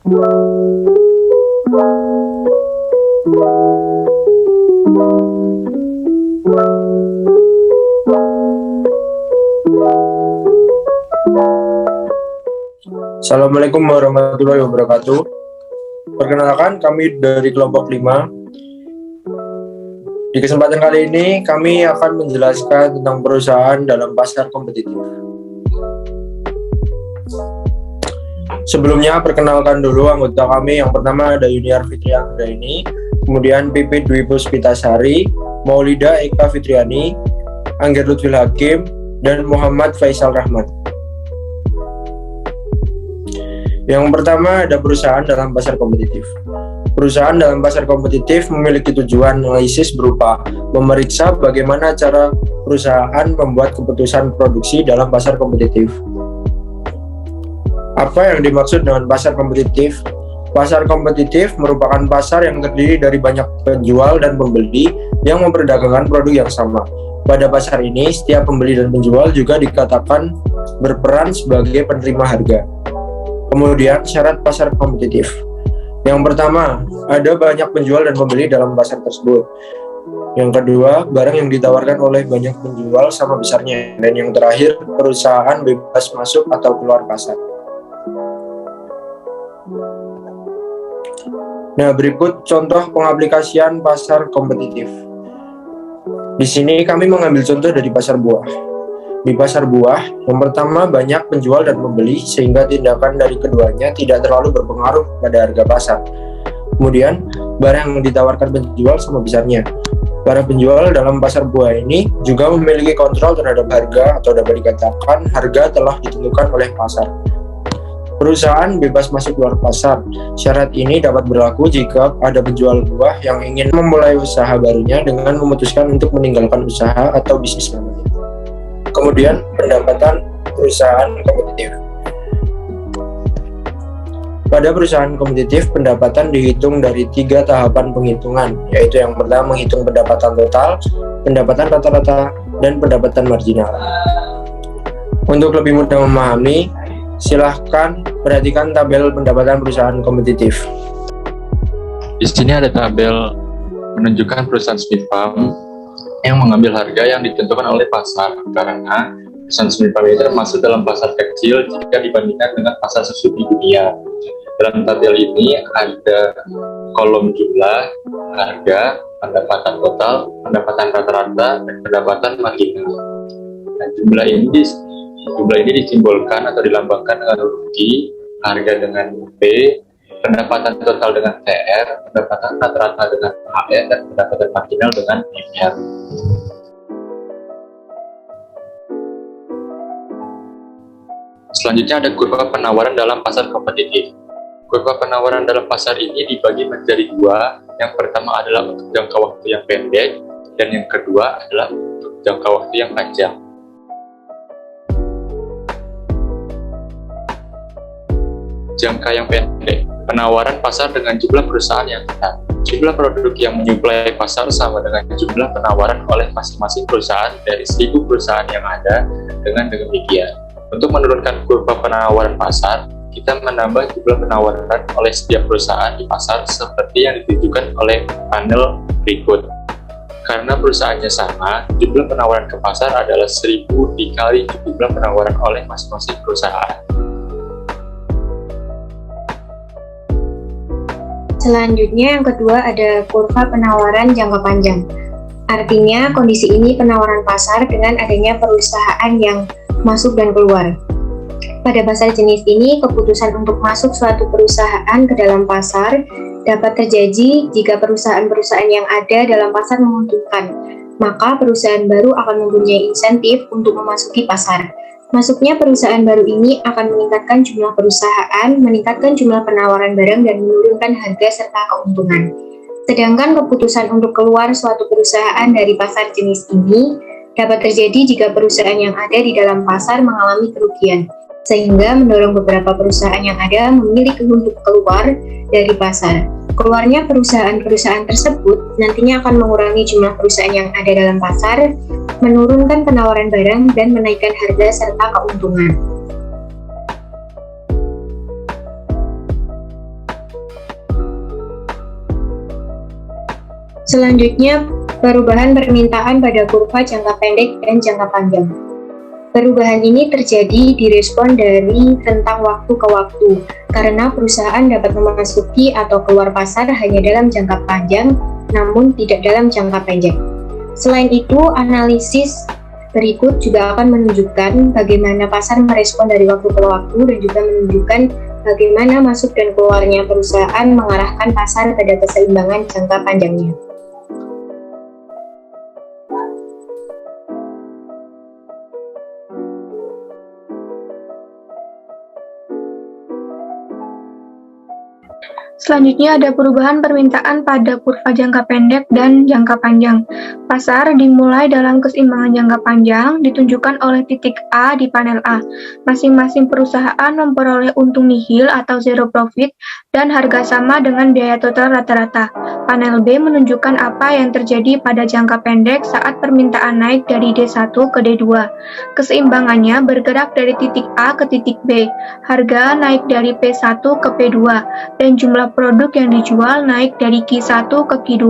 Assalamualaikum warahmatullahi wabarakatuh. Perkenalkan, kami dari kelompok 5. Di kesempatan kali ini, kami akan menjelaskan tentang perusahaan dalam pasar kompetitif. Sebelumnya, perkenalkan dulu anggota kami. Yang pertama ada Yuniar Fitri Anggraini, kemudian Pipit Dwi Puspitasari, Maulida Eka Fitriani, Angger Lutfil Hakim, dan Muhammad Faisal Rahman. Yang pertama ada perusahaan dalam pasar kompetitif. Perusahaan dalam pasar kompetitif memiliki tujuan analisis berupa memeriksa bagaimana cara perusahaan membuat keputusan produksi dalam pasar kompetitif. Apa yang dimaksud dengan pasar kompetitif? Pasar kompetitif merupakan pasar yang terdiri dari banyak penjual dan pembeli yang memperdagangkan produk yang sama. Pada pasar ini, setiap pembeli dan penjual juga dikatakan berperan sebagai penerima harga. Kemudian syarat pasar kompetitif. Yang pertama, ada banyak penjual dan pembeli dalam pasar tersebut. Yang kedua, barang yang ditawarkan oleh banyak penjual sama besarnya. Dan yang terakhir, perusahaan bebas masuk atau keluar pasar. Nah, berikut contoh pengaplikasian pasar kompetitif. Di sini kami mengambil contoh dari pasar buah. Di pasar buah, yang pertama banyak penjual dan pembeli sehingga tindakan dari keduanya tidak terlalu berpengaruh pada harga pasar. Kemudian, barang yang ditawarkan penjual sama besarnya. Para penjual dalam pasar buah ini juga memiliki kontrol terhadap harga atau dapat dikatakan harga telah ditentukan oleh pasar. Perusahaan bebas masuk keluar pasar. Syarat ini dapat berlaku jika ada penjual buah yang ingin memulai usaha barunya dengan memutuskan untuk meninggalkan usaha atau bisnis lamanya. Kemudian, pendapatan perusahaan kompetitif. Pada perusahaan kompetitif, pendapatan dihitung dari 3 tahapan penghitungan, yaitu yang pertama menghitung pendapatan total, pendapatan rata-rata, dan pendapatan marginal. Untuk lebih mudah memahami, silahkan perhatikan tabel pendapatan perusahaan kompetitif. Di sini ada tabel menunjukkan perusahaan Smith Farm yang mengambil harga yang ditentukan oleh pasar, karena perusahaan Smith Farm ini termasuk dalam pasar kecil jika dibandingkan dengan pasar susu di dunia. Dalam tabel ini ada kolom jumlah, harga, pendapatan total, pendapatan rata-rata, dan pendapatan marginal. Nah, jumlah ini disimbolkan atau dilambangkan dengan huruf Q, harga dengan P, pendapatan total dengan TR, pendapatan rata-rata dengan HR, dan pendapatan marginal dengan MR. Selanjutnya ada kurva penawaran dalam pasar kompetitif. Kurva penawaran dalam pasar ini dibagi menjadi 2. Yang pertama adalah untuk jangka waktu yang pendek, dan yang kedua adalah untuk jangka waktu yang panjang. Jangka yang pendek, penawaran pasar dengan jumlah perusahaan yang ketat. Jumlah produk yang menyuplai pasar sama dengan jumlah penawaran oleh masing-masing perusahaan dari 1.000 perusahaan yang ada. Dengan demikian, untuk menurunkan kurva penawaran pasar, kita menambah jumlah penawaran oleh setiap perusahaan di pasar seperti yang ditunjukkan oleh panel berikut. Karena perusahaannya sama, jumlah penawaran ke pasar adalah 1.000 dikali jumlah penawaran oleh masing-masing perusahaan. Selanjutnya yang kedua ada kurva penawaran jangka panjang. Artinya kondisi ini penawaran pasar dengan adanya perusahaan yang masuk dan keluar. Pada pasar jenis ini, keputusan untuk masuk suatu perusahaan ke dalam pasar dapat terjadi jika perusahaan-perusahaan yang ada dalam pasar menguntungkan, maka perusahaan baru akan mempunyai insentif untuk memasuki pasar. Masuknya perusahaan baru ini akan meningkatkan jumlah perusahaan, meningkatkan jumlah penawaran barang, dan menurunkan harga serta keuntungan. Sedangkan keputusan untuk keluar suatu perusahaan dari pasar jenis ini dapat terjadi jika perusahaan yang ada di dalam pasar mengalami kerugian, sehingga mendorong beberapa perusahaan yang ada memilih untuk keluar dari pasar. Keluarnya perusahaan-perusahaan tersebut nantinya akan mengurangi jumlah perusahaan yang ada dalam pasar, menurunkan penawaran barang, dan menaikkan harga serta keuntungan. Selanjutnya, perubahan permintaan pada kurva jangka pendek dan jangka panjang. Perubahan ini terjadi direspon dari rentang waktu ke waktu, karena perusahaan dapat memasuki atau keluar pasar hanya dalam jangka panjang, namun tidak dalam jangka pendek. Selain itu, analisis berikut juga akan menunjukkan bagaimana pasar merespon dari waktu ke waktu dan juga menunjukkan bagaimana masuk dan keluarnya perusahaan mengarahkan pasar pada keseimbangan jangka panjangnya. Selanjutnya ada perubahan permintaan pada kurva jangka pendek dan jangka panjang. Pasar dimulai dalam keseimbangan jangka panjang ditunjukkan oleh titik A di panel A. Masing-masing perusahaan memperoleh untung nihil atau zero profit dan harga sama dengan biaya total rata-rata. Panel B menunjukkan apa yang terjadi pada jangka pendek saat permintaan naik dari D1 ke D2. Keseimbangannya bergerak dari titik A ke titik B. Harga naik dari P1 ke P2 dan jumlah produk yang dijual naik dari Q1 ke Q2.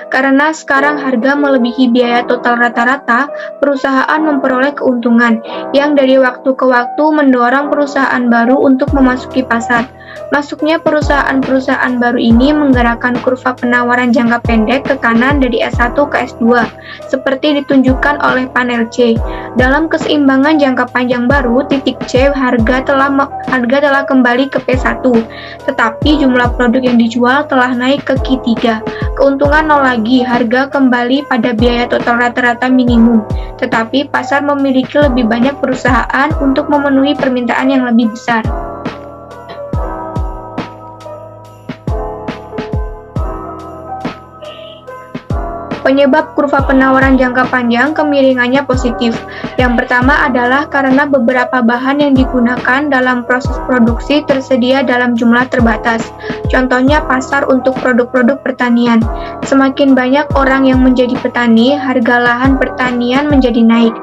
Karena sekarang harga melebihi biaya total rata-rata, perusahaan memperoleh keuntungan yang dari waktu ke waktu mendorong perusahaan baru untuk memasuki pasar. Masuknya perusahaan-perusahaan baru ini menggerakkan kurva penawaran jangka pendek ke kanan dari S1 ke S2, seperti ditunjukkan oleh panel C. Dalam keseimbangan jangka panjang baru, titik C harga telah kembali ke P1, tetapi jumlah produk yang dijual telah naik ke Q3. Keuntungan nol lagi, harga kembali pada biaya total rata-rata minimum, tetapi pasar memiliki lebih banyak perusahaan untuk memenuhi permintaan yang lebih besar. Penyebab kurva penawaran jangka panjang kemiringannya positif. Yang pertama adalah karena beberapa bahan yang digunakan dalam proses produksi tersedia dalam jumlah terbatas. Contohnya pasar untuk produk-produk pertanian. Semakin banyak orang yang menjadi petani, harga lahan pertanian menjadi naik,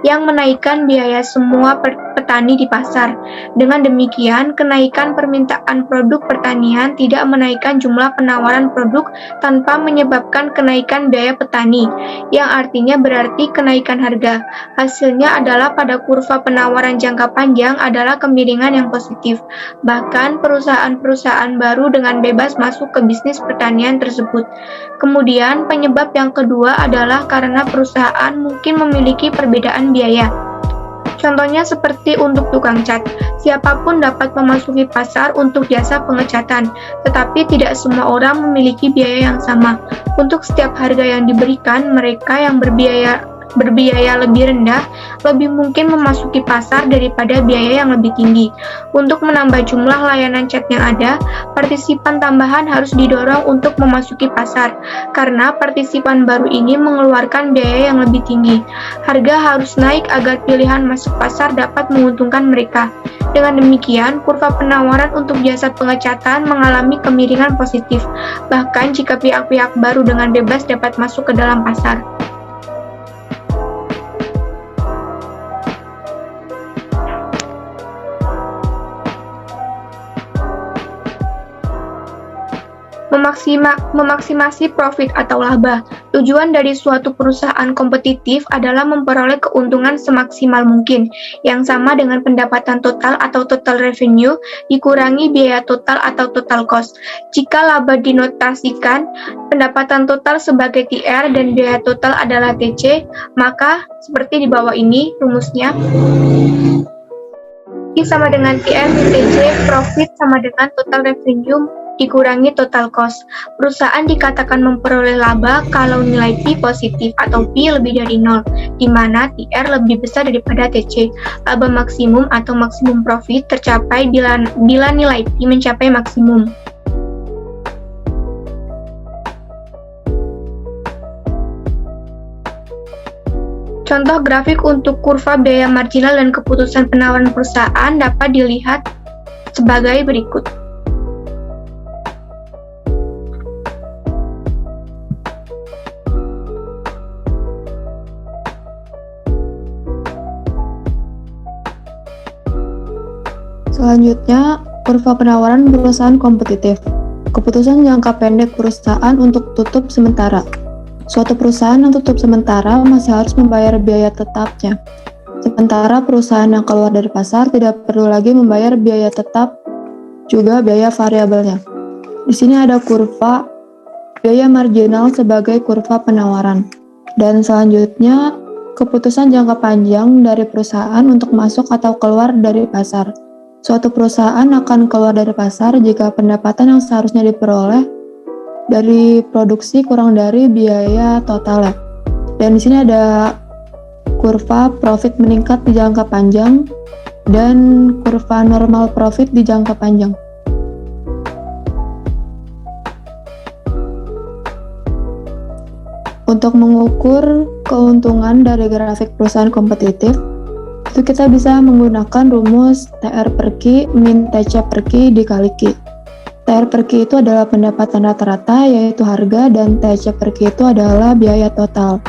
yang menaikkan biaya semua petani di pasar. Dengan demikian, kenaikan permintaan produk pertanian tidak menaikkan jumlah penawaran produk tanpa menyebabkan kenaikan biaya petani, yang artinya berarti kenaikan harga. Hasilnya adalah pada kurva penawaran jangka panjang adalah kemiringan yang positif. Bahkan perusahaan-perusahaan baru dengan bebas masuk ke bisnis pertanian tersebut. Kemudian penyebab yang kedua adalah karena perusahaan mungkin memiliki perbedaan biaya. Contohnya seperti untuk tukang cat, siapapun dapat memasuki pasar untuk jasa pengecatan, tetapi tidak semua orang memiliki biaya yang sama. Untuk setiap harga yang diberikan, mereka yang berbiaya lebih rendah lebih mungkin memasuki pasar daripada biaya yang lebih tinggi. Untuk menambah jumlah layanan cat yang ada, partisipan tambahan harus didorong untuk memasuki pasar, karena partisipan baru ini mengeluarkan biaya yang lebih tinggi. Harga harus naik agar pilihan masuk pasar dapat menguntungkan mereka. Dengan demikian, kurva penawaran untuk jasa pengecatan mengalami kemiringan positif, bahkan jika pihak-pihak baru dengan bebas dapat masuk ke dalam pasar. Memaksimasi profit atau laba. Tujuan dari suatu perusahaan kompetitif adalah memperoleh keuntungan semaksimal mungkin, yang sama dengan pendapatan total atau total revenue dikurangi biaya total atau total cost. Jika laba dinotasikan pendapatan total sebagai TR dan biaya total adalah TC, maka seperti di bawah ini rumusnya. I sama dengan TR min TC, profit sama dengan total revenue dikurangi total cost. Perusahaan dikatakan memperoleh laba kalau nilai P positif atau P lebih dari 0, di mana TR lebih besar daripada TC. Laba maksimum atau maksimum profit tercapai bila nilai P mencapai maksimum. Contoh grafik untuk kurva biaya marginal dan keputusan penawaran perusahaan dapat dilihat sebagai berikut. Selanjutnya, kurva penawaran perusahaan kompetitif. Keputusan jangka pendek perusahaan untuk tutup sementara. Suatu perusahaan yang tutup sementara masih harus membayar biaya tetapnya. Sementara perusahaan yang keluar dari pasar tidak perlu lagi membayar biaya tetap juga biaya variabelnya. Di sini ada kurva biaya marginal sebagai kurva penawaran. Dan selanjutnya, keputusan jangka panjang dari perusahaan untuk masuk atau keluar dari pasar. Suatu perusahaan akan keluar dari pasar jika pendapatan yang seharusnya diperoleh dari produksi kurang dari biaya totalnya. Dan di sini ada kurva profit meningkat di jangka panjang dan kurva normal profit di jangka panjang. Untuk mengukur keuntungan dari grafik perusahaan kompetitif, itu kita bisa menggunakan rumus TR per Q min TC per Q dikali Q. TR per Q itu adalah pendapatan rata-rata, yaitu harga, dan TC per Q itu adalah biaya total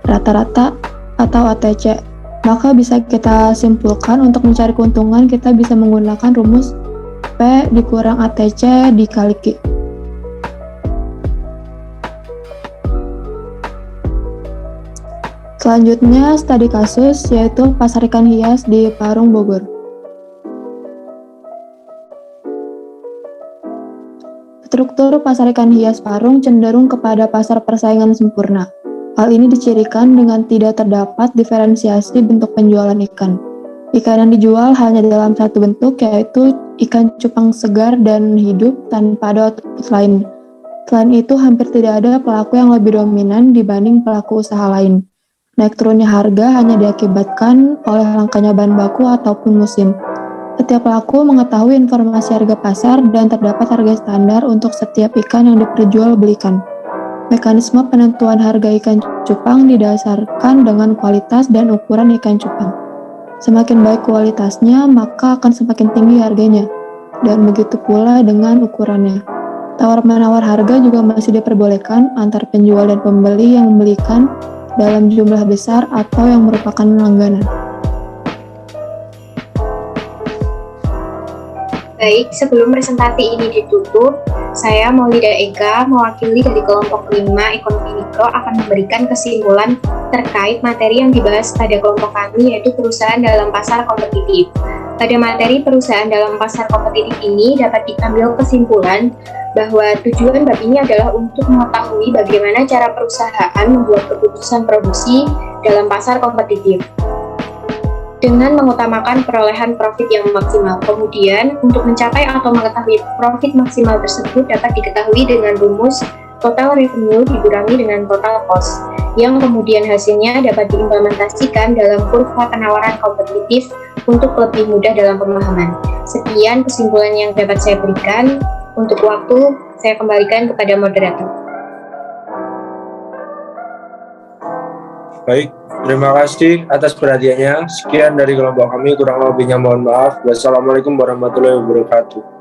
rata-rata atau ATC. Maka bisa kita simpulkan untuk mencari keuntungan kita bisa menggunakan rumus P dikurang ATC dikali Q. Selanjutnya studi kasus yaitu pasar ikan hias di Parung, Bogor. Struktur pasar ikan hias Parung cenderung kepada pasar persaingan sempurna. Hal ini dicirikan dengan tidak terdapat diferensiasi bentuk penjualan ikan. Ikan yang dijual hanya dalam satu bentuk, yaitu ikan cupang segar dan hidup tanpa ada output lain. Selain itu, hampir tidak ada pelaku yang lebih dominan dibanding pelaku usaha lain. Naik turunnya harga hanya diakibatkan oleh langkanya bahan baku ataupun musim. Setiap pelaku mengetahui informasi harga pasar dan terdapat harga standar untuk setiap ikan yang diperjualbelikan. Mekanisme penentuan harga ikan cupang didasarkan dengan kualitas dan ukuran ikan cupang. Semakin baik kualitasnya, maka akan semakin tinggi harganya. Dan begitu pula dengan ukurannya. Tawar-menawar harga juga masih diperbolehkan antar penjual dan pembeli yang membelikan dalam jumlah besar atau yang merupakan langganan. Baik, sebelum presentasi ini ditutup, saya Maulida Eka, mewakili dari kelompok 5 Ekonomi Mikro akan memberikan kesimpulan terkait materi yang dibahas pada kelompok kami, yaitu perusahaan dalam pasar kompetitif. Pada materi perusahaan dalam pasar kompetitif ini dapat diambil kesimpulan bahwa tujuan bab ini adalah untuk mengetahui bagaimana cara perusahaan membuat keputusan produksi dalam pasar kompetitif dengan mengutamakan perolehan profit yang maksimal. Kemudian, untuk mencapai atau mengetahui profit maksimal tersebut dapat diketahui dengan rumus total revenue dikurangi dengan total cost, yang kemudian hasilnya dapat diimplementasikan dalam kurva penawaran kompetitif untuk lebih mudah dalam pemahaman. Sekian kesimpulan yang dapat saya berikan. Untuk waktu, saya kembalikan kepada moderator. Baik, terima kasih atas perhatiannya. Sekian dari kelompok kami, kurang lebihnya mohon maaf. Wassalamualaikum warahmatullahi wabarakatuh.